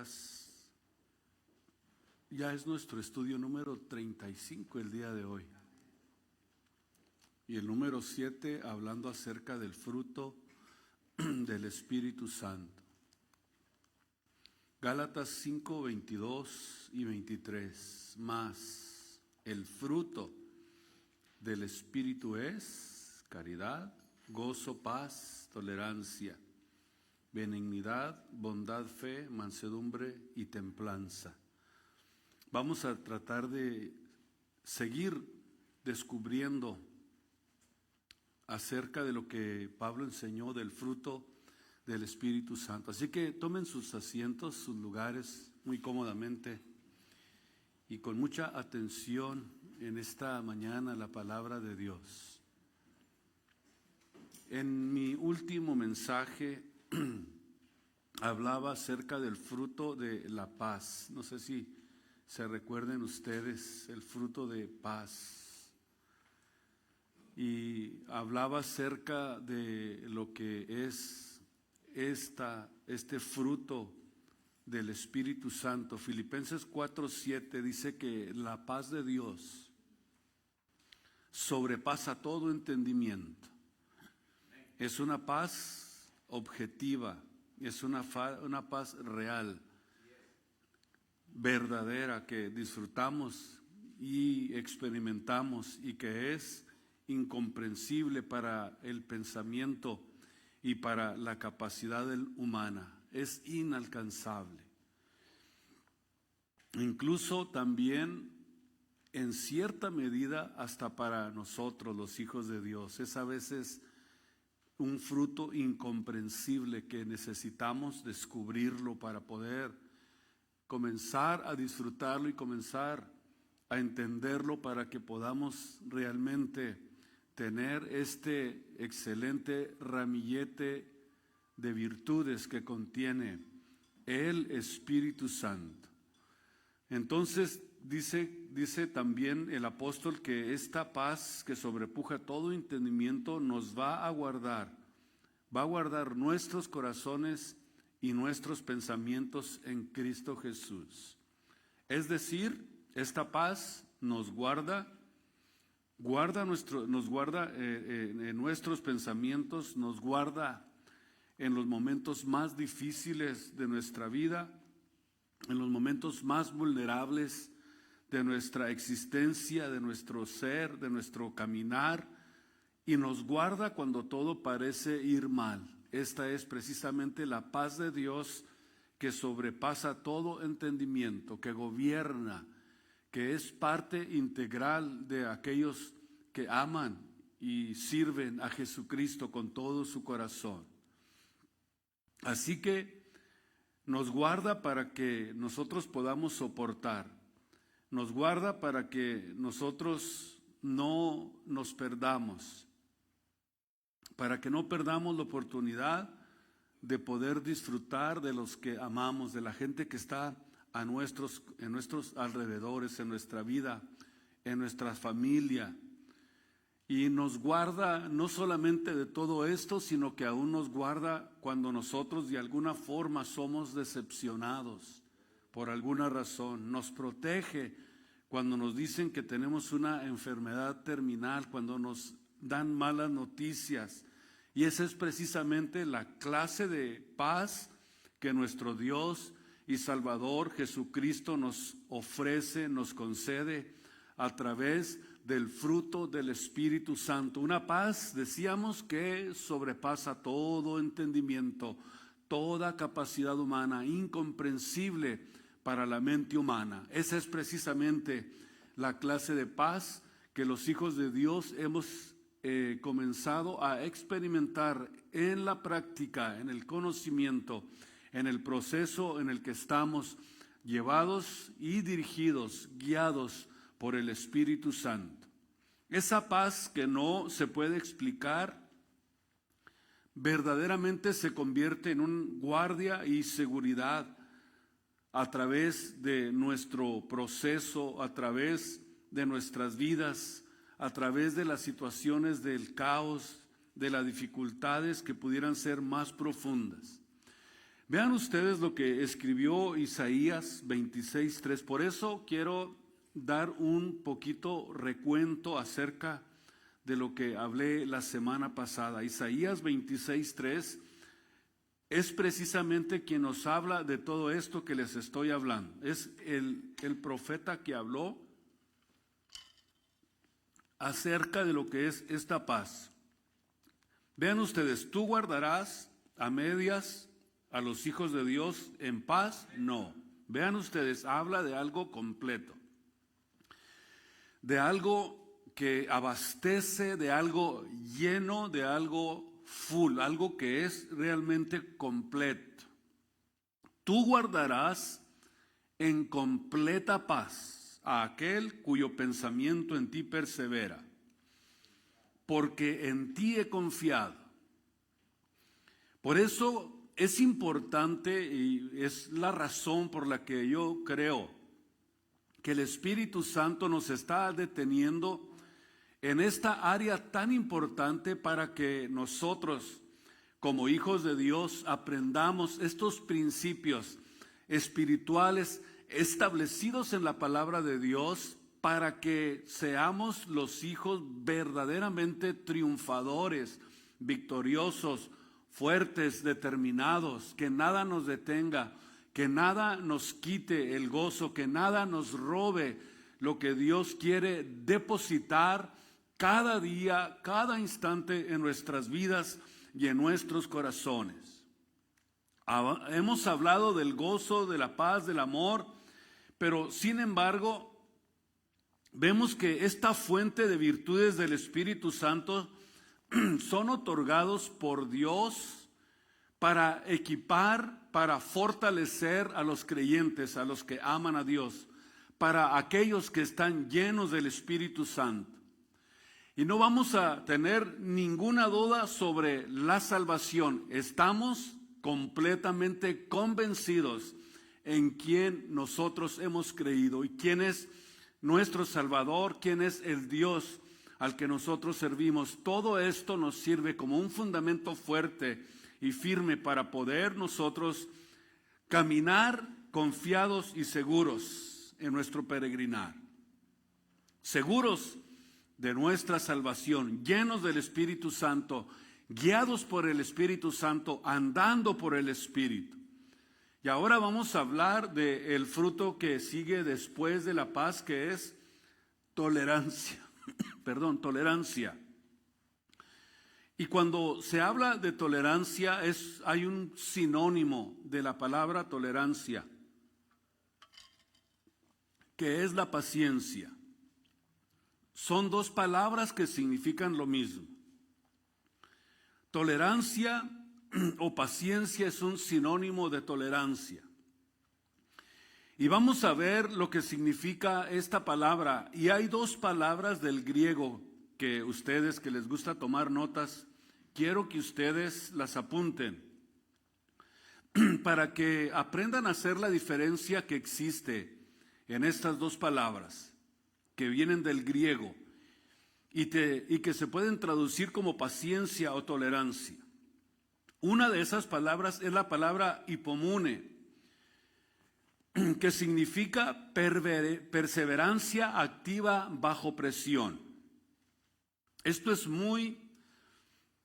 Gálatas. Ya es nuestro estudio número 35 el día de hoy. Y el número 7 hablando acerca del fruto del Espíritu Santo. Gálatas 5, 22 y 23. Más el fruto del Espíritu es caridad, gozo, paz, tolerancia, benignidad, bondad, fe, mansedumbre y templanza. Vamos a tratar de seguir descubriendo acerca de lo que Pablo enseñó del fruto del Espíritu Santo. Así que tomen sus asientos, sus lugares muy cómodamente y con mucha atención en esta mañana la palabra de Dios. En mi último mensaje hablaba acerca del fruto de la paz. No sé si se recuerden ustedes el fruto de paz. Y hablaba acerca de lo que es este fruto del Espíritu Santo. Filipenses 4:7 dice que la paz de Dios sobrepasa todo entendimiento. Es una paz objetiva, es una paz real, verdadera, que disfrutamos y experimentamos y que es incomprensible para el pensamiento y para la capacidad humana. Es inalcanzable. Incluso también en cierta medida hasta para nosotros los hijos de Dios. Es a veces un fruto incomprensible que necesitamos descubrirlo para poder comenzar a disfrutarlo y comenzar a entenderlo para que podamos realmente tener este excelente ramillete de virtudes que contiene el Espíritu Santo. Entonces dice también el apóstol que esta paz que sobrepuja todo entendimiento nos va a guardar nuestros corazones y nuestros pensamientos en Cristo Jesús. Es decir, esta paz nos guarda en nuestros pensamientos, nos guarda en los momentos más difíciles de nuestra vida, en los momentos más vulnerables de nuestra existencia, de nuestro ser, de nuestro caminar, y nos guarda cuando todo parece ir mal. Esta es precisamente la paz de Dios que sobrepasa todo entendimiento, que gobierna, que es parte integral de aquellos que aman y sirven a Jesucristo con todo su corazón. Así que nos guarda para que nosotros podamos soportar, nos guarda para que nosotros no nos perdamos, para que no perdamos la oportunidad de poder disfrutar de los que amamos, de la gente que está en nuestros alrededores, en nuestra vida, en nuestra familia. Y nos guarda no solamente de todo esto, sino que aún nos guarda cuando nosotros de alguna forma somos decepcionados por alguna razón. Nos protege cuando nos dicen que tenemos una enfermedad terminal, cuando nos dan malas noticias. Y esa es precisamente la clase de paz que nuestro Dios y Salvador Jesucristo nos ofrece, nos concede a través del fruto del Espíritu Santo. Una paz, decíamos, que sobrepasa todo entendimiento, toda capacidad humana, incomprensible para la mente humana. Esa es precisamente la clase de paz que los hijos de Dios hemos comenzado a experimentar en la práctica, en el conocimiento, en el proceso en el que estamos llevados y dirigidos, guiados por el Espíritu Santo. Esa paz que no se puede explicar, verdaderamente se convierte en un guardia y seguridad a través de nuestro proceso, a través de nuestras vidas, a través de las situaciones del caos, de las dificultades que pudieran ser más profundas. Vean ustedes lo que escribió Isaías 26:3. Por eso quiero dar un poquito recuento acerca de lo que hablé la semana pasada. Isaías 26:3 es precisamente quien nos habla de todo esto que les estoy hablando. Es el profeta que habló acerca de lo que es esta paz. Vean ustedes, ¿tú guardarás a medias a los hijos de Dios en paz? No. Vean ustedes, habla de algo completo, de algo que abastece, de algo lleno, de algo full, algo que es realmente completo. Tú guardarás en completa paz a aquel cuyo pensamiento en ti persevera, porque en ti he confiado. Por eso es importante y es la razón por la que yo creo que el Espíritu Santo nos está deteniendo en esta área tan importante para que nosotros, como hijos de Dios, aprendamos estos principios espirituales establecidos en la palabra de Dios para que seamos los hijos verdaderamente triunfadores, victoriosos, fuertes, determinados, que nada nos detenga, que nada nos quite el gozo, que nada nos robe lo que Dios quiere depositar cada día, cada instante en nuestras vidas y en nuestros corazones. Hemos hablado del gozo, de la paz, del amor, pero sin embargo, vemos que esta fuente de virtudes del Espíritu Santo son otorgados por Dios para equipar, para fortalecer a los creyentes, a los que aman a Dios, para aquellos que están llenos del Espíritu Santo. Y no vamos a tener ninguna duda sobre la salvación. Estamos completamente convencidos en quién nosotros hemos creído y quién es nuestro Salvador, quién es el Dios al que nosotros servimos. Todo esto nos sirve como un fundamento fuerte y firme para poder nosotros caminar confiados y seguros en nuestro peregrinar. Seguros de nuestra salvación, llenos del Espíritu Santo, guiados por el Espíritu Santo, andando por el Espíritu. Y ahora vamos a hablar del fruto que sigue después de la paz, que es tolerancia. Tolerancia. Y cuando se habla de tolerancia, hay un sinónimo de la palabra tolerancia, que es la paciencia. Son dos palabras que significan lo mismo. Tolerancia o paciencia es un sinónimo de tolerancia. Y vamos a ver lo que significa esta palabra. Y hay dos palabras del griego que ustedes que les gusta tomar notas, quiero que ustedes las apunten para que aprendan a hacer la diferencia que existe en estas dos palabras que vienen del griego y que se pueden traducir como paciencia o tolerancia. Una de esas palabras es la palabra hipomune, que significa perseverancia activa bajo presión. Esto es muy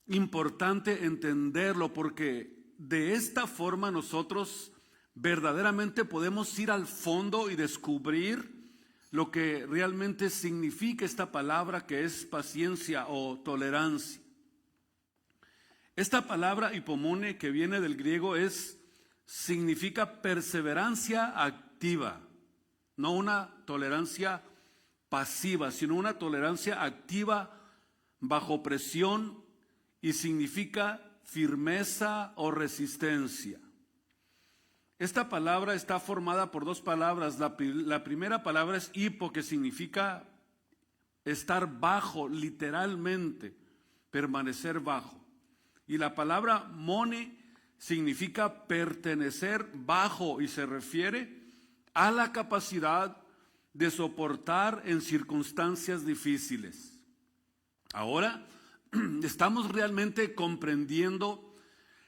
importante entenderlo porque de esta forma nosotros verdaderamente podemos ir al fondo y descubrir lo que realmente significa esta palabra que es paciencia o tolerancia. Esta palabra hipomone que viene del griego significa perseverancia activa, no una tolerancia pasiva, sino una tolerancia activa bajo presión y significa firmeza o resistencia. Esta palabra está formada por dos palabras. La primera palabra es hipo, que significa estar bajo, literalmente, permanecer bajo. Y la palabra mone significa pertenecer bajo y se refiere a la capacidad de soportar en circunstancias difíciles. Ahora, estamos realmente comprendiendo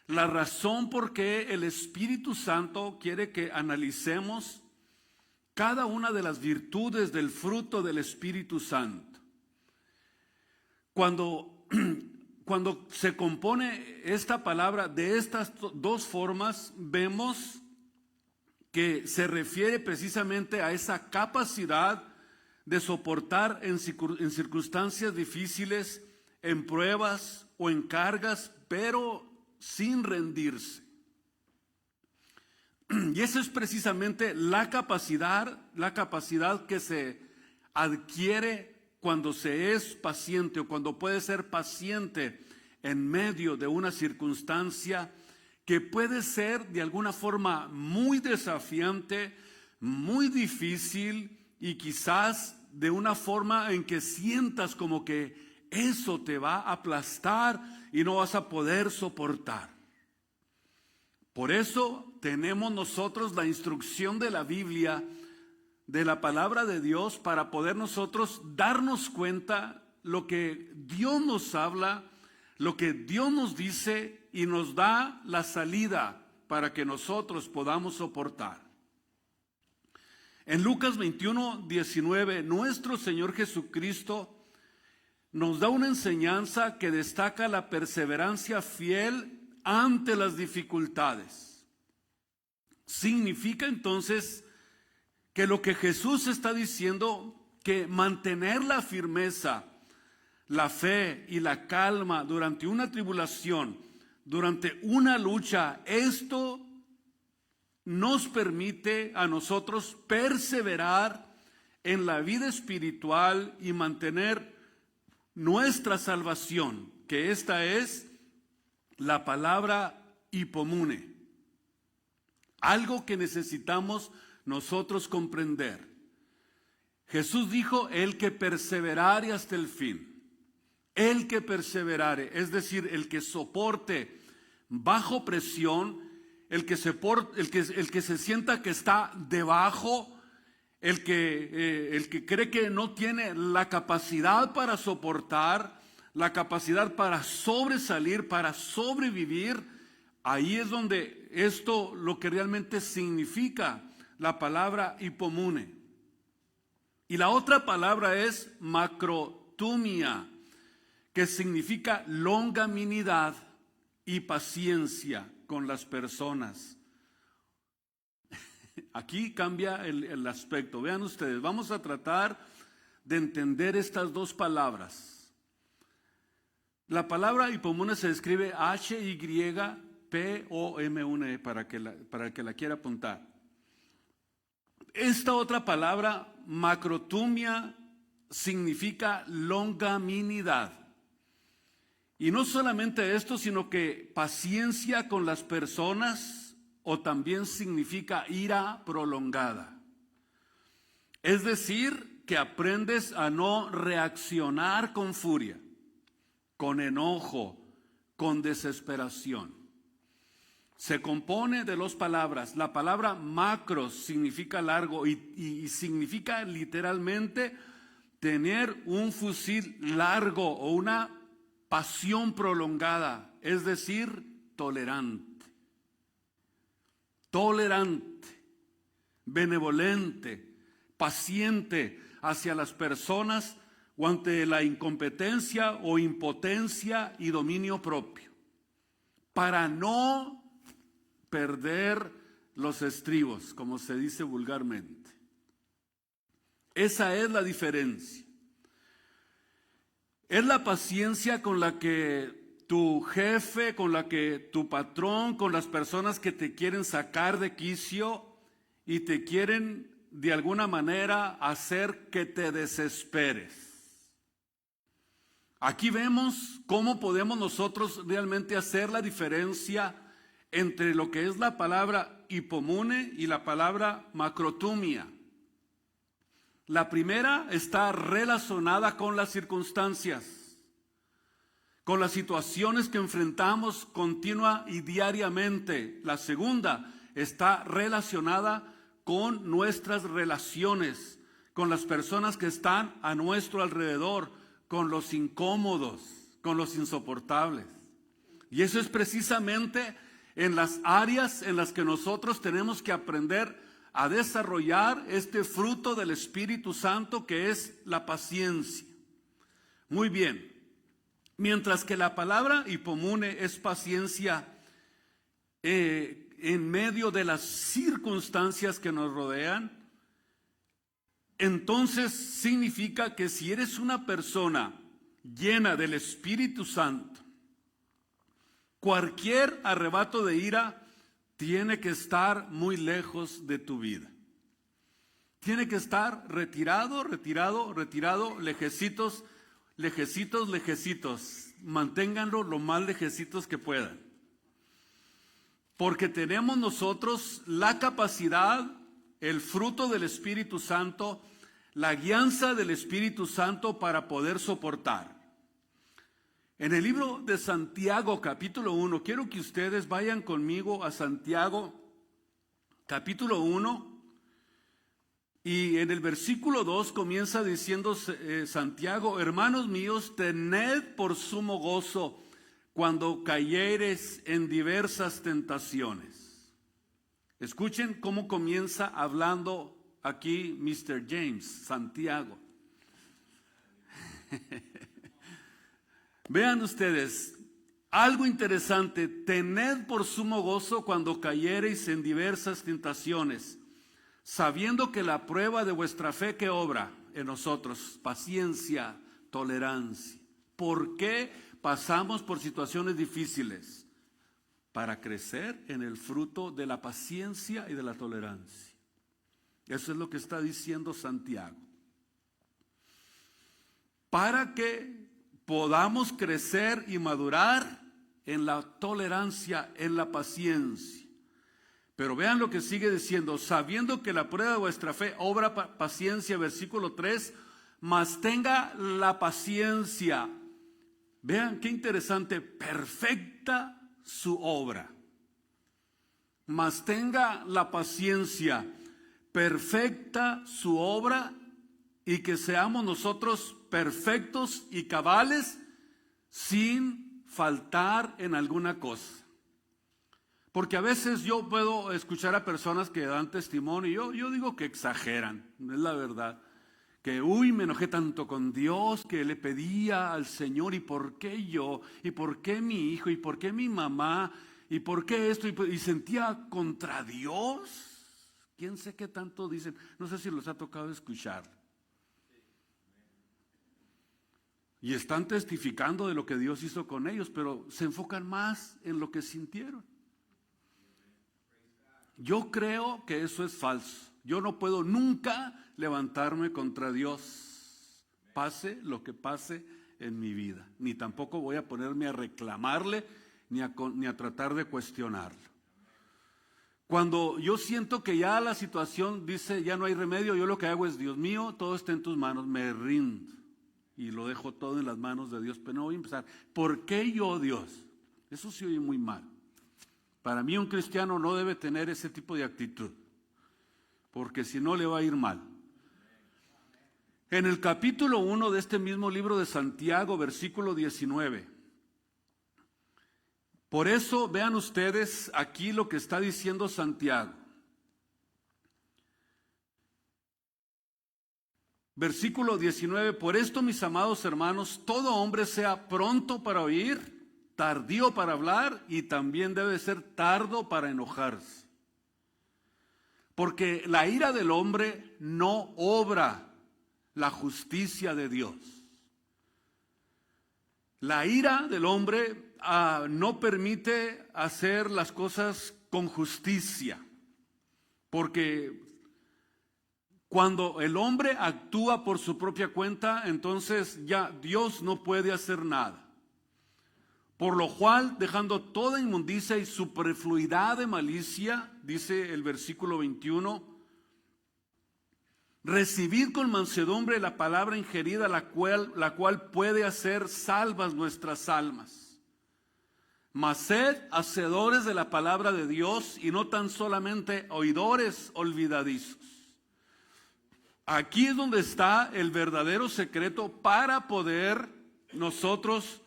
la razón por qué el Espíritu Santo quiere que analicemos cada una de las virtudes del fruto del Espíritu Santo. Cuando se compone esta palabra de estas dos formas, vemos que se refiere precisamente a esa capacidad de soportar en circunstancias difíciles, en pruebas o en cargas, pero sin rendirse. Y esa es precisamente la capacidad que se adquiere cuando se es paciente o cuando puede ser paciente en medio de una circunstancia que puede ser de alguna forma muy desafiante, muy difícil y quizás de una forma en que sientas como que eso te va a aplastar y no vas a poder soportar. Por eso tenemos nosotros la instrucción de la Biblia, de la palabra de Dios, para poder nosotros darnos cuenta lo que Dios nos habla, lo que Dios nos dice y nos da la salida para que nosotros podamos soportar. En Lucas 21:19, nuestro Señor Jesucristo nos da una enseñanza que destaca la perseverancia fiel ante las dificultades. Significa entonces que lo que Jesús está diciendo, que mantener la firmeza, la fe y la calma durante una tribulación, durante una lucha, esto nos permite a nosotros perseverar en la vida espiritual y mantener nuestra salvación, que esta es la palabra hipomune. Algo que necesitamos nosotros comprender. Jesús dijo, el que perseverare hasta el fin. El que perseverare, es decir, el que soporte bajo presión, el que se sienta que está debajo, el que cree que no tiene la capacidad para soportar, la capacidad para sobresalir, para sobrevivir. Ahí es donde esto lo que realmente significa la palabra hipomune. Y la otra palabra es macrotumia, que significa longanimidad y paciencia con las personas. Aquí cambia el aspecto. Vean ustedes, vamos a tratar de entender estas dos palabras. La palabra hipomune se escribe H-Y-P-O-M-U-N-E para el que la quiera apuntar. Esta otra palabra, macrotumia, significa longanimidad. Y no solamente esto, sino que paciencia con las personas, o también significa ira prolongada. Es decir, que aprendes a no reaccionar con furia, con enojo, con desesperación. Se compone de dos palabras. La palabra macros significa largo y significa literalmente tener un fusil largo o una pasión prolongada, es decir, tolerante, benevolente, paciente hacia las personas o ante la incompetencia o impotencia y dominio propio, para no perder los estribos, como se dice vulgarmente. Esa es la diferencia. Es la paciencia con la que tu jefe, con la que tu patrón, con las personas que te quieren sacar de quicio y te quieren de alguna manera hacer que te desesperes. Aquí vemos cómo podemos nosotros realmente hacer la diferencia entre lo que es la palabra hipomune y la palabra macrotumia. La primera está relacionada con las circunstancias, con las situaciones que enfrentamos continua y diariamente. La segunda está relacionada con nuestras relaciones, con las personas que están a nuestro alrededor, con los incómodos, con los insoportables. Y eso es precisamente en las áreas en las que nosotros tenemos que aprender a desarrollar este fruto del Espíritu Santo, que es la paciencia. Muy bien. Mientras que la palabra hipomune es paciencia en medio de las circunstancias que nos rodean, entonces significa que si eres una persona llena del Espíritu Santo, cualquier arrebato de ira tiene que estar muy lejos de tu vida. Tiene que estar retirado, lejecitos. Manténganlo lo más lejecitos que puedan. Porque tenemos nosotros la capacidad, el fruto del Espíritu Santo, la guianza del Espíritu Santo para poder soportar. En el libro de Santiago, capítulo 1, quiero que ustedes vayan conmigo a Santiago, capítulo 1, y en el versículo 2 comienza diciendo Santiago: hermanos míos, tened por sumo gozo cuando cayereis en diversas tentaciones. Escuchen cómo comienza hablando aquí Mr. James, Santiago. Vean ustedes, algo interesante: tened por sumo gozo cuando cayereis en diversas tentaciones, sabiendo que la prueba de vuestra fe, ¿qué obra en nosotros? Paciencia, tolerancia. ¿Por qué pasamos por situaciones difíciles? Para crecer en el fruto de la paciencia y de la tolerancia. Eso es lo que está diciendo Santiago. Para que podamos crecer y madurar en la tolerancia, en la paciencia. Pero vean lo que sigue diciendo: sabiendo que la prueba de vuestra fe obra paciencia, versículo 3, mas tenga la paciencia. Vean qué interesante: perfecta su obra. Mas tenga la paciencia, perfecta su obra, y que seamos nosotros perfectos y cabales sin faltar en alguna cosa. Porque a veces yo puedo escuchar a personas que dan testimonio, yo digo que exageran, es la verdad. Que me enojé tanto con Dios que le pedía al Señor: ¿y por qué yo? ¿Y por qué mi hijo? ¿Y por qué mi mamá? ¿Y por qué esto? Y sentía contra Dios. ¿Quién sé qué tanto dicen? No sé si los ha tocado escuchar. Y están testificando de lo que Dios hizo con ellos, pero se enfocan más en lo que sintieron. Yo creo que eso es falso. Yo no puedo nunca levantarme contra Dios, pase lo que pase en mi vida. Ni tampoco voy a ponerme a reclamarle, ni a tratar de cuestionarlo. Cuando yo siento que ya la situación dice ya no hay remedio, yo lo que hago es: Dios mío, todo está en tus manos, me rindo y lo dejo todo en las manos de Dios. Pero no voy a empezar: ¿por qué yo, Dios? Eso se oye muy mal. Para mí un cristiano no debe tener ese tipo de actitud, porque si no le va a ir mal. En el capítulo 1 de este mismo libro de Santiago, versículo 19. Por eso vean ustedes aquí lo que está diciendo Santiago. Versículo 19: por esto, mis amados hermanos, todo hombre sea pronto para oír, tardío para hablar, y también debe ser tardo para enojarse. Porque la ira del hombre no obra la justicia de Dios. La ira del hombre no permite hacer las cosas con justicia. Porque cuando el hombre actúa por su propia cuenta, entonces ya Dios no puede hacer nada. Por lo cual, dejando toda inmundicia y superfluidad de malicia, dice el versículo 21, recibid con mansedumbre la palabra ingerida, la cual puede hacer salvas nuestras almas. Mas sed hacedores de la palabra de Dios, y no tan solamente oidores olvidadizos. Aquí es donde está el verdadero secreto para poder nosotros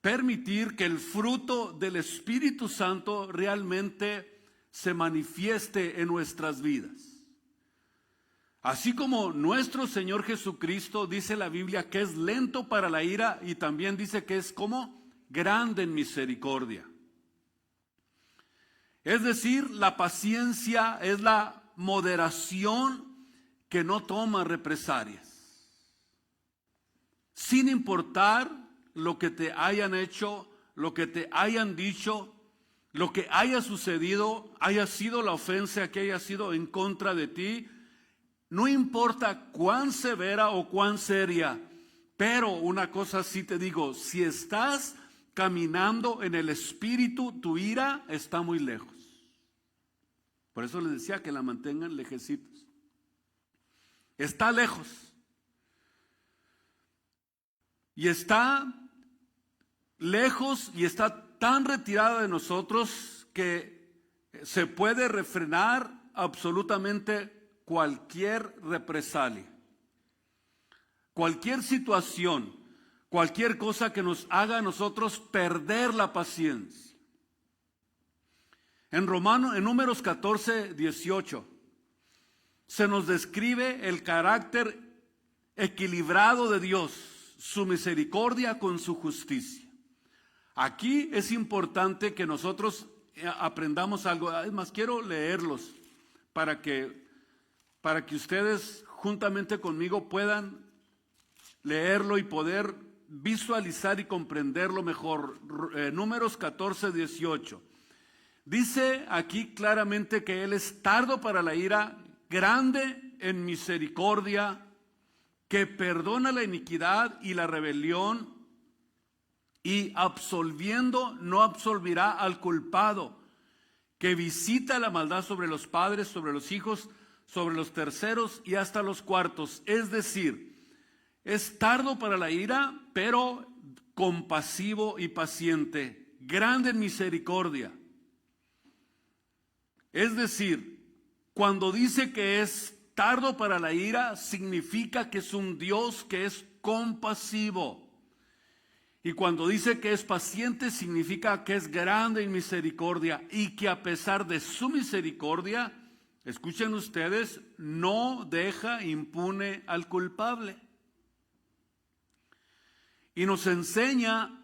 permitir que el fruto del Espíritu Santo realmente se manifieste en nuestras vidas. Así como nuestro Señor Jesucristo, dice la Biblia, que es lento para la ira, y también dice que es como grande en misericordia. Es decir, la paciencia es la moderación que no toma represalias. Sin importar lo que te hayan hecho, lo que te hayan dicho, lo que haya sucedido, haya sido la ofensa que haya sido en contra de ti, no importa cuán severa o cuán seria, pero una cosa sí te digo, si estás caminando en el Espíritu, tu ira está muy lejos. Por eso les decía que la mantengan lejecitos. Está lejos. Y está lejos y está tan retirada de nosotros que se puede refrenar absolutamente cualquier represalia, cualquier situación, cualquier cosa que nos haga a nosotros perder la paciencia. En Números 14, 18, se nos describe el carácter equilibrado de Dios, su misericordia con su justicia. Aquí es importante que nosotros aprendamos algo. Además, quiero leerlos para que ustedes juntamente conmigo puedan leerlo y poder visualizar y comprenderlo mejor. Números 14, 18. Dice aquí claramente que Él es tardo para la ira, grande en misericordia, que perdona la iniquidad y la rebelión, y absolviendo no absolverá al culpado, que visita la maldad sobre los padres, sobre los hijos, sobre los terceros y hasta los cuartos. Es decir, es tardo para la ira, pero compasivo y paciente, grande en misericordia. Es decir, cuando dice que es tardo para la ira, significa que es un Dios que es compasivo. Y cuando dice que es paciente, significa que es grande en misericordia y que a pesar de su misericordia, escuchen ustedes, no deja impune al culpable. Y nos enseña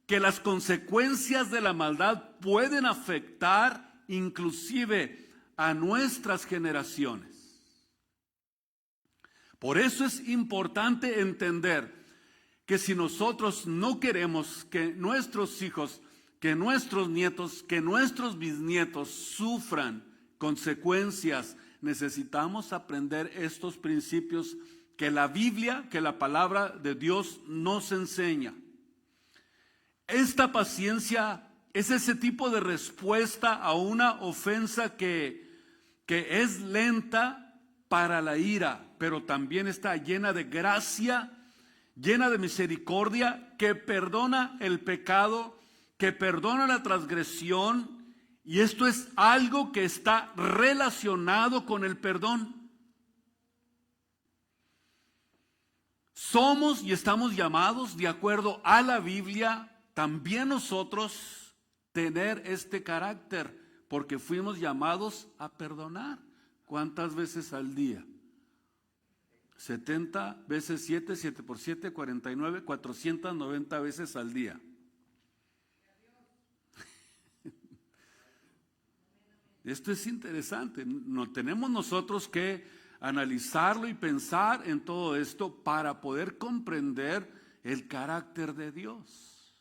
que las consecuencias de la maldad pueden afectar inclusive a nuestras generaciones. Por eso es importante entender que si nosotros no queremos que nuestros hijos, que nuestros nietos, que nuestros bisnietos sufran consecuencias, necesitamos aprender estos principios que la Biblia, que la palabra de Dios nos enseña. Esta paciencia es ese tipo de respuesta a una ofensa que es lenta para la ira, pero también está llena de gracia, llena de misericordia, que perdona el pecado, que perdona la transgresión, y esto es algo que está relacionado con el perdón. Somos y estamos llamados, de acuerdo a la Biblia, también nosotros tener este carácter, porque fuimos llamados a perdonar. ¿Cuántas veces al día? 70 veces 7, 7 por 7, 49, 490 veces al día. Esto es interesante. No tenemos nosotros que analizarlo y pensar en todo esto para poder comprender el carácter de Dios.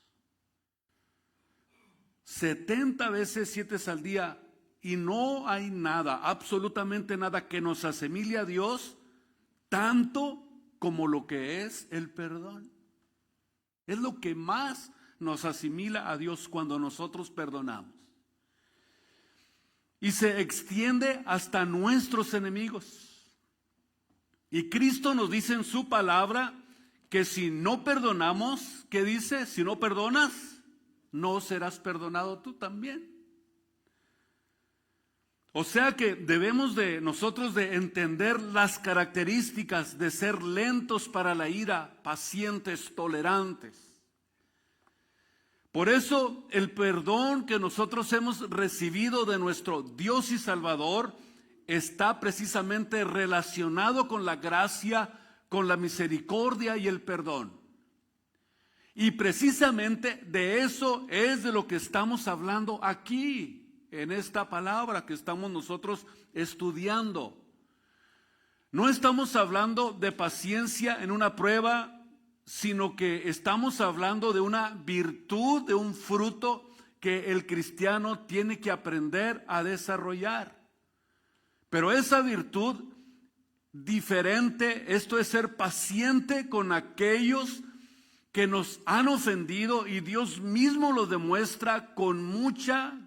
70 veces 7 al día, y no hay nada, absolutamente nada que nos asemile a Dios tanto como lo que es el perdón. Es lo que más nos asimila a Dios cuando nosotros perdonamos. Y se extiende hasta nuestros enemigos. Y Cristo nos dice en su palabra que si no perdonamos, ¿qué dice? Si no perdonas, no serás perdonado tú también. O sea que debemos de nosotros de entender las características de ser lentos para la ira, pacientes, tolerantes. Por eso el perdón que nosotros hemos recibido de nuestro Dios y Salvador está precisamente relacionado con la gracia, con la misericordia y el perdón. Y precisamente de eso es de lo que estamos hablando aquí, en esta palabra que estamos nosotros estudiando. No estamos hablando de paciencia en una prueba, sino que estamos hablando de una virtud, de un fruto que el cristiano tiene que aprender a desarrollar. Pero esa virtud diferente, esto es ser paciente con aquellos que nos han ofendido, y Dios mismo lo demuestra con mucha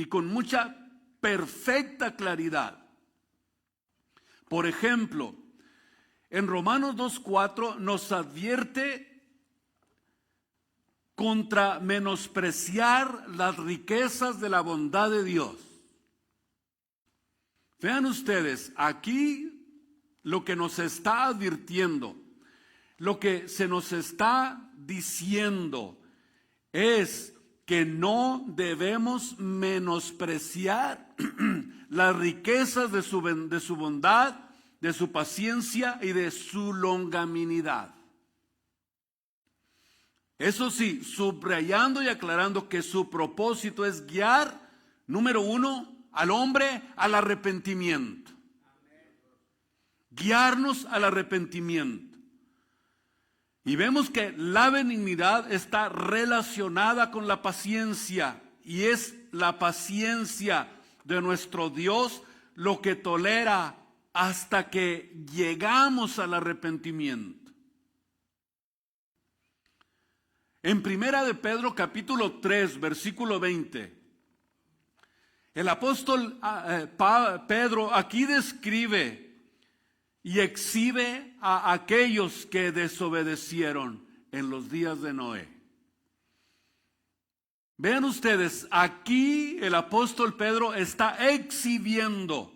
con mucha perfecta claridad. Por ejemplo, en Romanos 2:4 nos advierte contra menospreciar las riquezas de la bondad de Dios. Vean ustedes, aquí lo que nos está advirtiendo, lo que se nos está diciendo es que no debemos menospreciar las riquezas de su bondad, de su paciencia y de su longanimidad. Eso sí, subrayando y aclarando que su propósito es guiar, número uno, al hombre al arrepentimiento. Guiarnos al arrepentimiento. Y vemos que la benignidad está relacionada con la paciencia, y es la paciencia de nuestro Dios lo que tolera hasta que llegamos al arrepentimiento. En Primera de Pedro capítulo 3 versículo 20, el apóstol Pedro aquí describe y exhibe a aquellos que desobedecieron en los días de Noé. Vean ustedes, aquí el apóstol Pedro está exhibiendo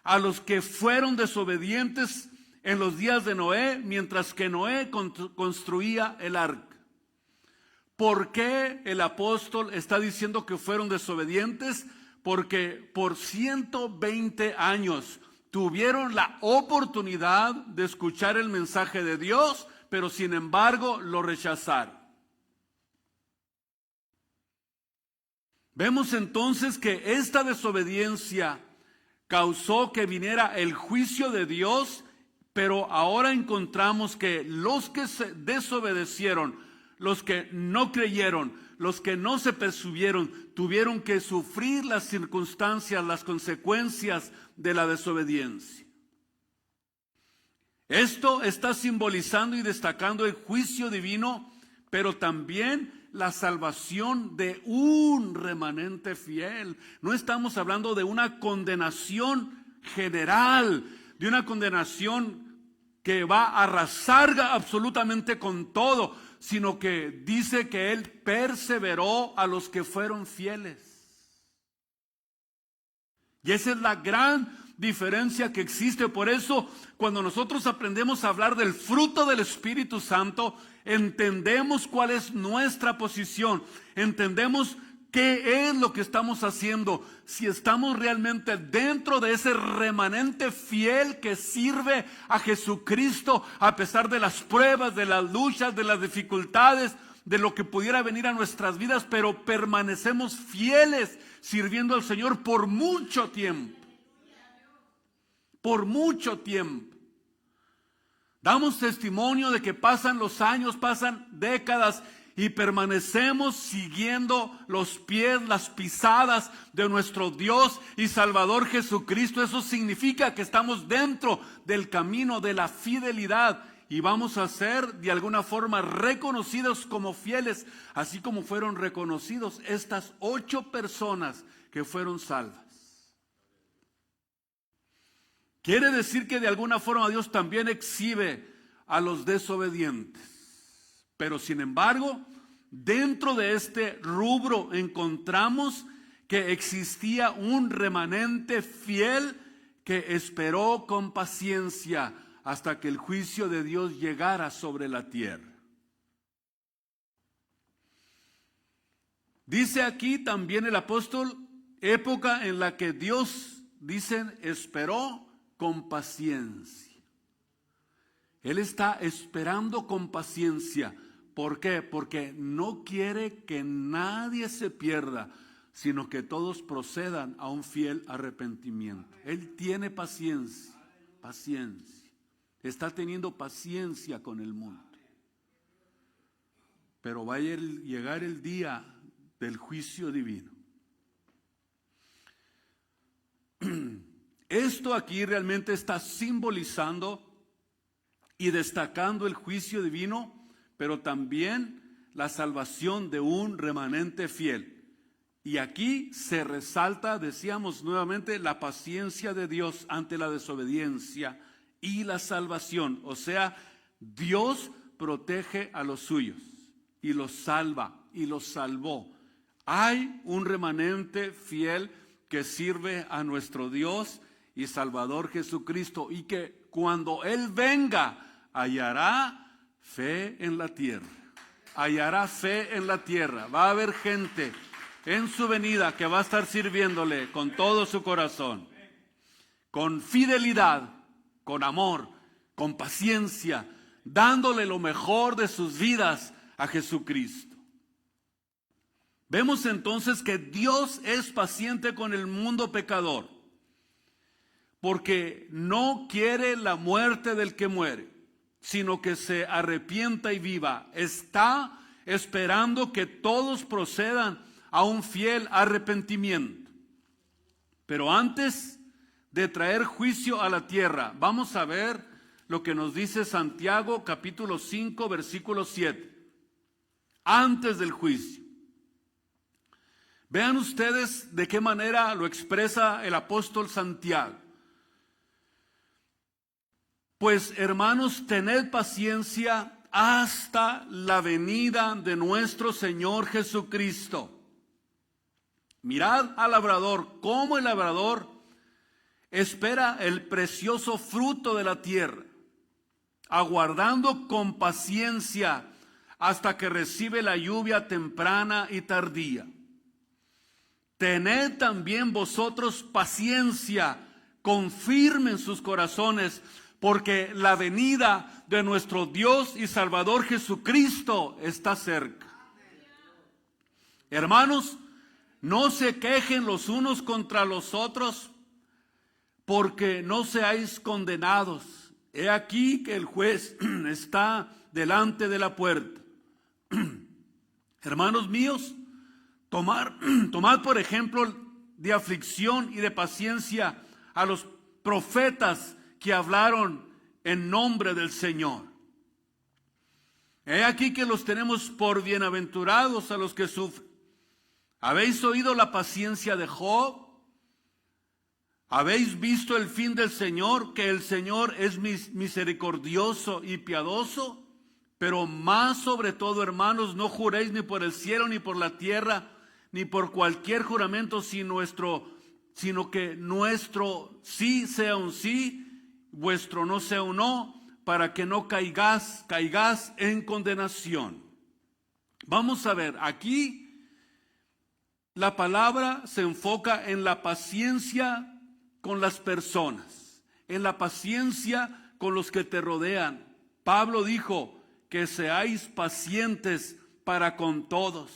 a los que fueron desobedientes en los días de Noé, mientras que Noé construía el arca. ¿Por qué el apóstol está diciendo que fueron desobedientes? Porque por 120 años tuvieron la oportunidad de escuchar el mensaje de Dios, pero sin embargo lo rechazaron. Vemos entonces que esta desobediencia causó que viniera el juicio de Dios, pero ahora encontramos que los que se desobedecieron, los que no creyeron, los que no se persuvieron, tuvieron que sufrir las circunstancias, las consecuencias de la desobediencia. Esto está simbolizando y destacando el juicio divino, pero también la salvación de un remanente fiel. No estamos hablando de una condenación general, de una condenación que va a arrasar absolutamente con todo, sino que dice que Él perseveró a los que fueron fieles. Y esa es la gran diferencia que existe. Por eso, cuando nosotros aprendemos a hablar del fruto del Espíritu Santo, entendemos cuál es nuestra posición, entendemos qué es lo que estamos haciendo, si estamos realmente dentro de ese remanente fiel que sirve a Jesucristo a pesar de las pruebas, de las luchas, de las dificultades, de lo que pudiera venir a nuestras vidas, pero permanecemos fieles sirviendo al Señor por mucho tiempo. Por mucho tiempo. Damos testimonio de que pasan los años, pasan décadas y permanecemos siguiendo los pies, las pisadas de nuestro Dios y Salvador Jesucristo. Eso significa que estamos dentro del camino de la fidelidad y vamos a ser de alguna forma reconocidos como fieles, así como fueron reconocidos estas 8 personas que fueron salvas. Quiere decir que de alguna forma Dios también exhibe a los desobedientes. Pero sin embargo, dentro de este rubro encontramos que existía un remanente fiel que esperó con paciencia hasta que el juicio de Dios llegara sobre la tierra. Dice aquí también el apóstol, época en la que Dios, dicen, esperó con paciencia. Él está esperando con paciencia. ¿Por qué? Porque no quiere que nadie se pierda, sino que todos procedan a un fiel arrepentimiento. Él tiene paciencia, paciencia. Está teniendo paciencia con el mundo. Pero va a llegar el día del juicio divino. Esto aquí realmente está simbolizando y destacando el juicio divino, pero también la salvación de un remanente fiel. Y aquí se resalta, decíamos nuevamente, la paciencia de Dios ante la desobediencia y la salvación. O sea, Dios protege a los suyos y los salva y los salvó. Hay un remanente fiel que sirve a nuestro Dios y Salvador Jesucristo, y que cuando Él venga hallará fe en la tierra. Hallará fe en la tierra. Va a haber gente en su venida que va a estar sirviéndole con todo su corazón, con fidelidad, con amor, con paciencia, dándole lo mejor de sus vidas a Jesucristo. Vemos entonces que Dios es paciente con el mundo pecador, porque no quiere la muerte del que muere, sino que se arrepienta y viva. Está esperando que todos procedan a un fiel arrepentimiento. Pero antes de traer juicio a la tierra, vamos a ver lo que nos dice Santiago capítulo 5 versículo 7. Antes del juicio. Vean ustedes de qué manera lo expresa el apóstol Santiago. Pues, hermanos, tened paciencia hasta la venida de nuestro Señor Jesucristo. Mirad al labrador, cómo el labrador espera el precioso fruto de la tierra, aguardando con paciencia hasta que recibe la lluvia temprana y tardía. Tened también vosotros paciencia, confirmen sus corazones, porque la venida de nuestro Dios y Salvador Jesucristo está cerca. Hermanos, no se quejen los unos contra los otros, porque no seáis condenados. He aquí que el juez está delante de la puerta. Hermanos míos, tomad por ejemplo de aflicción y de paciencia a los profetas que hablaron en nombre del Señor. He aquí que los tenemos por bienaventurados a los que sufren. ¿Habéis oído la paciencia de Job? ¿Habéis visto el fin del Señor, que el Señor es misericordioso y piadoso? Pero más sobre todo, hermanos, no juréis ni por el cielo, ni por la tierra, ni por cualquier juramento, sino que nuestro sí sea un sí, vuestro no sea un no, para que no caigáis en condenación. Vamos a ver, aquí la palabra se enfoca en la paciencia con las personas, en la paciencia con los que te rodean. Pablo dijo que seáis pacientes para con todos.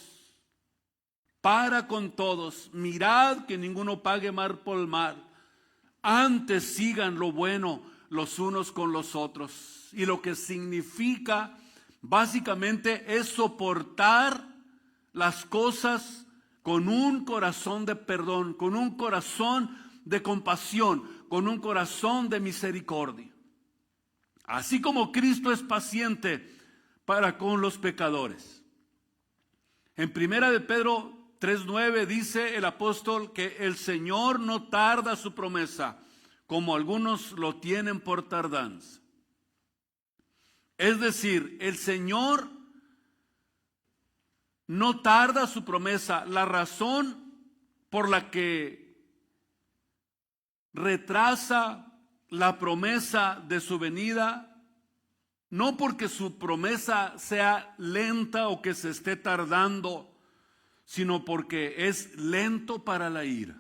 Para con todos. Mirad que ninguno pague mal por mal. Antes sigan lo bueno los unos con los otros. Y lo que significa básicamente es soportar las cosas con un corazón de perdón, con un corazón de compasión, con un corazón de misericordia. Así como Cristo es paciente para con los pecadores. En 1 de Pedro 3:9 dice el apóstol que el Señor no tarda su promesa, como algunos lo tienen por tardanza. Es decir, el Señor no tarda su promesa. La razón por la que retrasa la promesa de su venida, no porque su promesa sea lenta o que se esté tardando, sino porque es lento para la ira.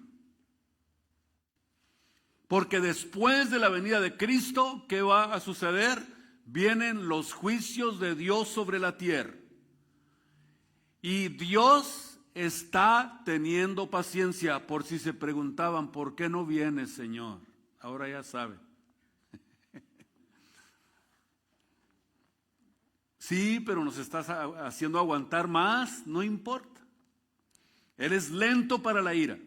Porque después de la venida de Cristo, ¿qué va a suceder? Vienen los juicios de Dios sobre la tierra. Y Dios está teniendo paciencia. Por si se preguntaban, ¿por qué no viene, Señor? Ahora ya saben. Sí, pero nos estás haciendo aguantar más, no importa. Él es lento para la ira.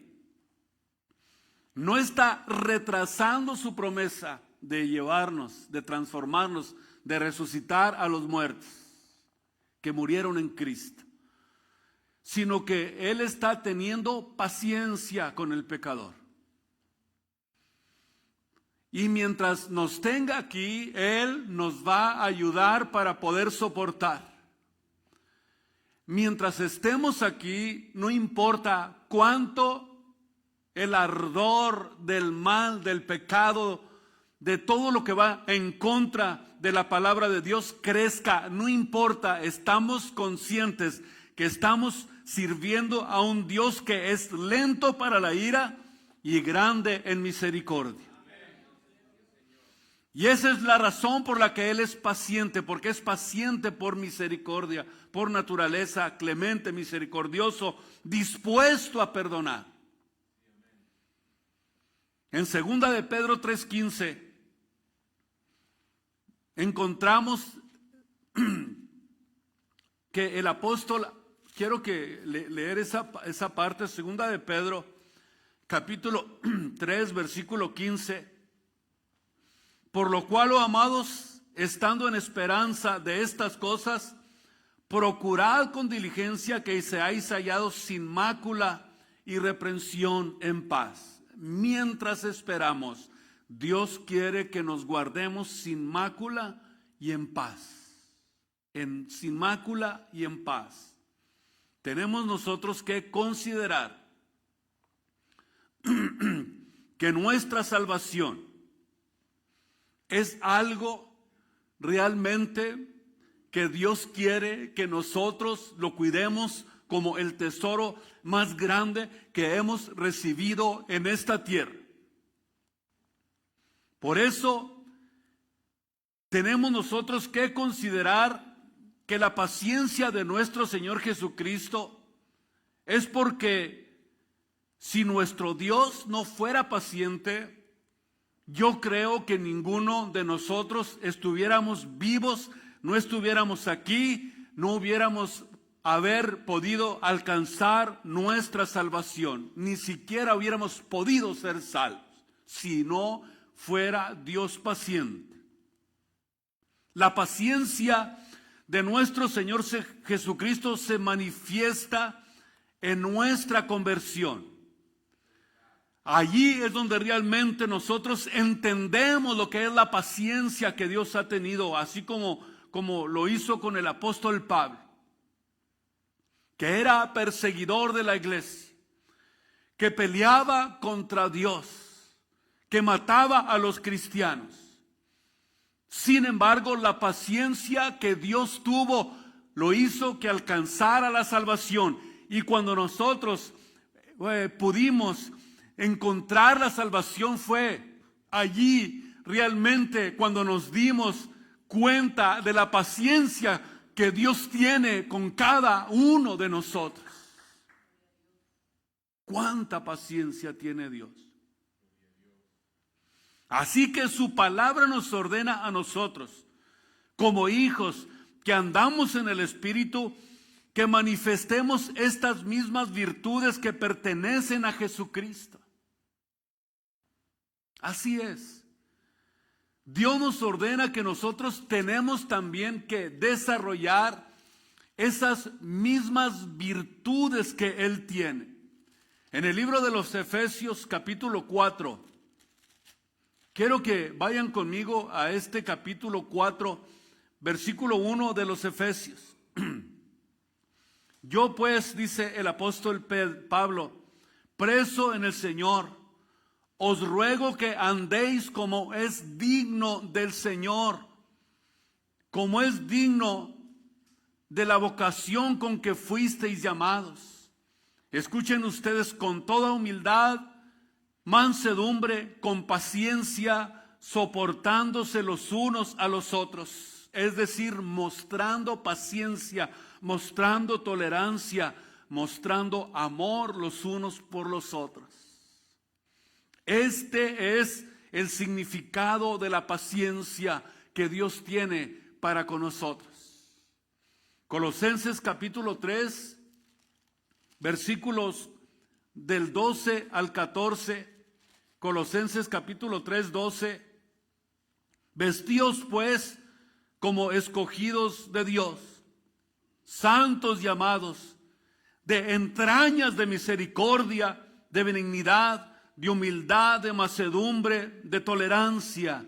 No está retrasando su promesa de llevarnos, de transformarnos, de resucitar a los muertos que murieron en Cristo, sino que Él está teniendo paciencia con el pecador. Y mientras nos tenga aquí, Él nos va a ayudar para poder soportar. Mientras estemos aquí, no importa cuánto el ardor del mal, del pecado, de todo lo que va en contra de la palabra de Dios crezca, no importa, estamos conscientes que estamos sirviendo a un Dios que es lento para la ira y grande en misericordia. Y esa es la razón por la que Él es paciente, porque es paciente por misericordia, por naturaleza, clemente, misericordioso, dispuesto a perdonar. En 2 de Pedro 3:15 encontramos que el apóstol, quiero que leer esa parte, 2 de Pedro, capítulo 3, versículo 15. Por lo cual, oh amados, estando en esperanza de estas cosas, procurad con diligencia que seáis hallados sin mácula y reprensión en paz. Mientras esperamos, Dios quiere que nos guardemos sin mácula y en paz. Sin mácula y en paz. Tenemos nosotros que considerar que nuestra salvación es algo realmente que Dios quiere que nosotros lo cuidemos como el tesoro más grande que hemos recibido en esta tierra. Por eso tenemos nosotros que considerar que la paciencia de nuestro Señor Jesucristo es porque si nuestro Dios no fuera paciente, yo creo que ninguno de nosotros estuviéramos vivos, no estuviéramos aquí, no hubiéramos haber podido alcanzar nuestra salvación, ni siquiera hubiéramos podido ser salvos, si no fuera Dios paciente. La paciencia de nuestro Señor Jesucristo se manifiesta en nuestra conversión. Allí es donde realmente nosotros entendemos lo que es la paciencia que Dios ha tenido, así como lo hizo con el apóstol Pablo, que era perseguidor de la iglesia, que peleaba contra Dios, que mataba a los cristianos. Sin embargo, la paciencia que Dios tuvo lo hizo que alcanzara la salvación. Y cuando nosotros pudimos encontrar la salvación, fue allí realmente cuando nos dimos cuenta de la paciencia que Dios tiene con cada uno de nosotros. ¿Cuánta paciencia tiene Dios? Así que su palabra nos ordena a nosotros, como hijos que andamos en el Espíritu, que manifestemos estas mismas virtudes que pertenecen a Jesucristo. Así es. Dios nos ordena que nosotros tenemos también que desarrollar esas mismas virtudes que Él tiene. En el libro de los Efesios, capítulo 4, quiero que vayan conmigo a este capítulo 4, versículo 1 de los Efesios. Yo pues, dice el apóstol Pablo, preso en el Señor, os ruego que andéis como es digno del Señor, como es digno de la vocación con que fuisteis llamados, Escuchen ustedes con toda humildad, mansedumbre, con paciencia, soportándose los unos a los otros. Es decir, mostrando paciencia, mostrando tolerancia, mostrando amor los unos por los otros. Este es el significado de la paciencia que Dios tiene para con nosotros. Colosenses capítulo 3, versículos del 12 al 14. Colosenses capítulo 3, 12. Vestíos pues como escogidos de Dios, santos y amados, de entrañas de misericordia, de benignidad, de humildad, de mansedumbre, de tolerancia,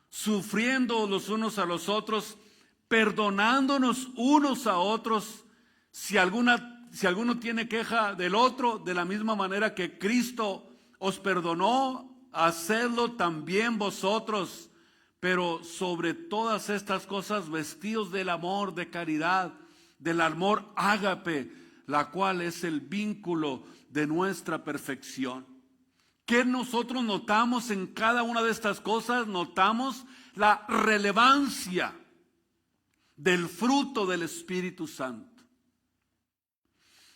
sufriendo los unos a los otros, perdonándonos unos a otros, si alguno tiene queja del otro, de la misma manera que Cristo os perdonó, hacedlo también vosotros. Pero sobre todas estas cosas, vestidos del amor, de caridad, del amor ágape, la cual es el vínculo de nuestra perfección. ¿Qué nosotros notamos en cada una de estas cosas? Notamos la relevancia del fruto del Espíritu Santo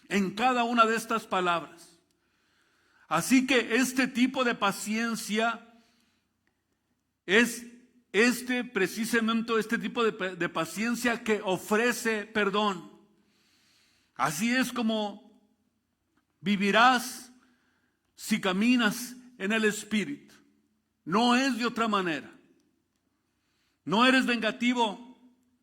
en cada una de estas palabras. Así que este tipo de paciencia es precisamente este tipo de paciencia que ofrece perdón. Así es como vivirás si caminas en el Espíritu. No es de otra manera. No eres vengativo,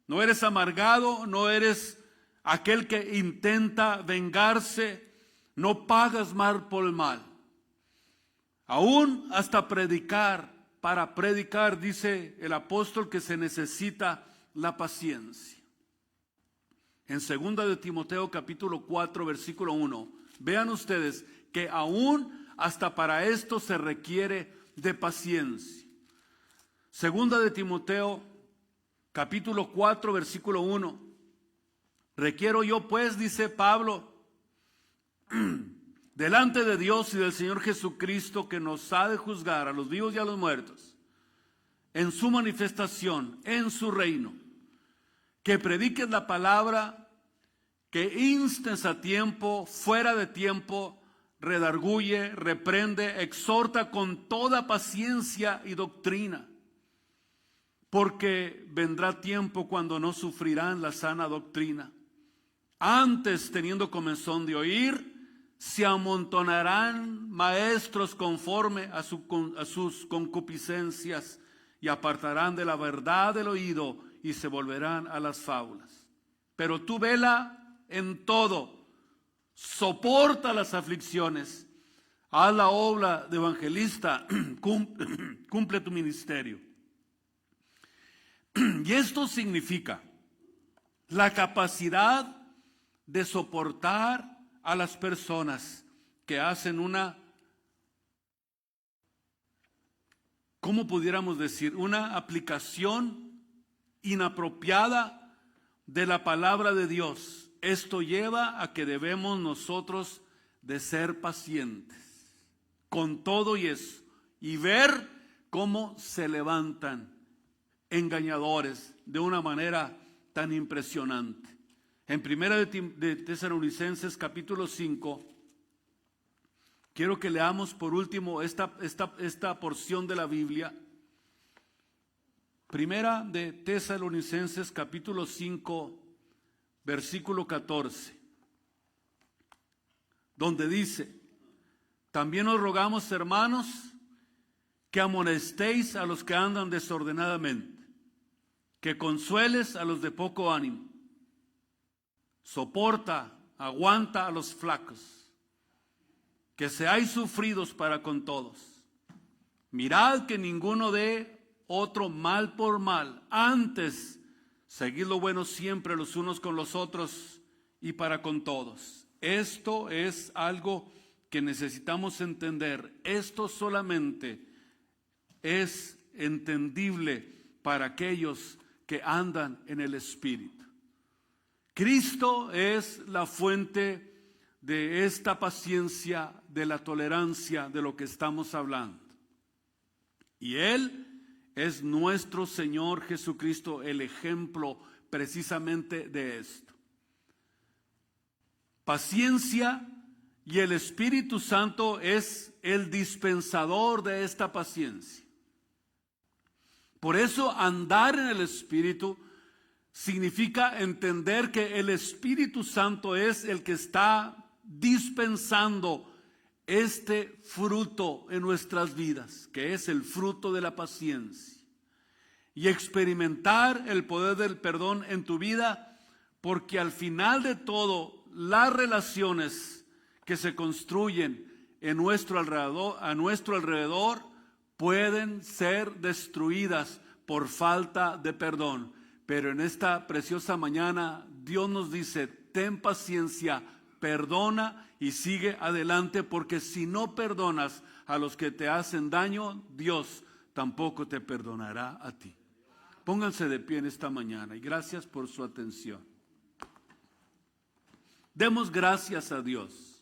no eres amargado, no eres aquel que intenta vengarse, no pagas mal por el mal. Aún hasta predicar. Para predicar, dice el apóstol, que se necesita la paciencia. En 2 de Timoteo capítulo 4 versículo 1, vean ustedes que aún hasta para esto se requiere de paciencia. 2 de Timoteo capítulo 4 versículo 1, requiero yo pues, dice Pablo, delante de Dios y del Señor Jesucristo, que nos ha de juzgar a los vivos y a los muertos, en su manifestación, en su reino, que prediques la palabra, que instes a tiempo, fuera de tiempo, redarguye, reprende, exhorta con toda paciencia y doctrina, porque vendrá tiempo cuando no sufrirán la sana doctrina. Antes, teniendo comezón de oír, se amontonarán maestros conforme a sus concupiscencias y apartarán de la verdad del oído y se volverán a las fábulas. Pero tú vela en todo, soporta las aflicciones, haz la obra de evangelista, cumple tu ministerio. Y esto significa la capacidad de soportar a las personas que hacen ¿cómo pudiéramos decir? Una aplicación inapropiada de la palabra de Dios. Esto lleva a que debemos nosotros de ser pacientes con todo y eso, y ver cómo se levantan engañadores de una manera tan impresionante. En Primera de Tesalonicenses capítulo 5, quiero que leamos por último esta porción de la Biblia. Primera de Tesalonicenses capítulo 5, versículo 14, donde dice: también os rogamos, hermanos, que amonestéis a los que andan desordenadamente, que consueles a los de poco ánimo. Soporta, aguanta a los flacos, que seáis sufridos para con todos. Mirad que ninguno dé otro mal por mal, antes seguid lo bueno siempre los unos con los otros y para con todos. Esto es algo que necesitamos entender. Esto solamente es entendible para aquellos que andan en el Espíritu. Cristo es la fuente de esta paciencia, de la tolerancia de lo que estamos hablando. Y Él es nuestro Señor Jesucristo, el ejemplo precisamente de esto. Paciencia, y el Espíritu Santo es el dispensador de esta paciencia. Por eso andar en el Espíritu significa entender que el Espíritu Santo es el que está dispensando este fruto en nuestras vidas, que es el fruto de la paciencia. Y experimentar el poder del perdón en tu vida, porque al final de todo, las relaciones que se construyen a nuestro alrededor pueden ser destruidas por falta de perdón. Pero en esta preciosa mañana Dios nos dice: ten paciencia, perdona y sigue adelante, porque si no perdonas a los que te hacen daño, Dios tampoco te perdonará a ti. Pónganse de pie en esta mañana y gracias por su atención. Demos gracias a Dios.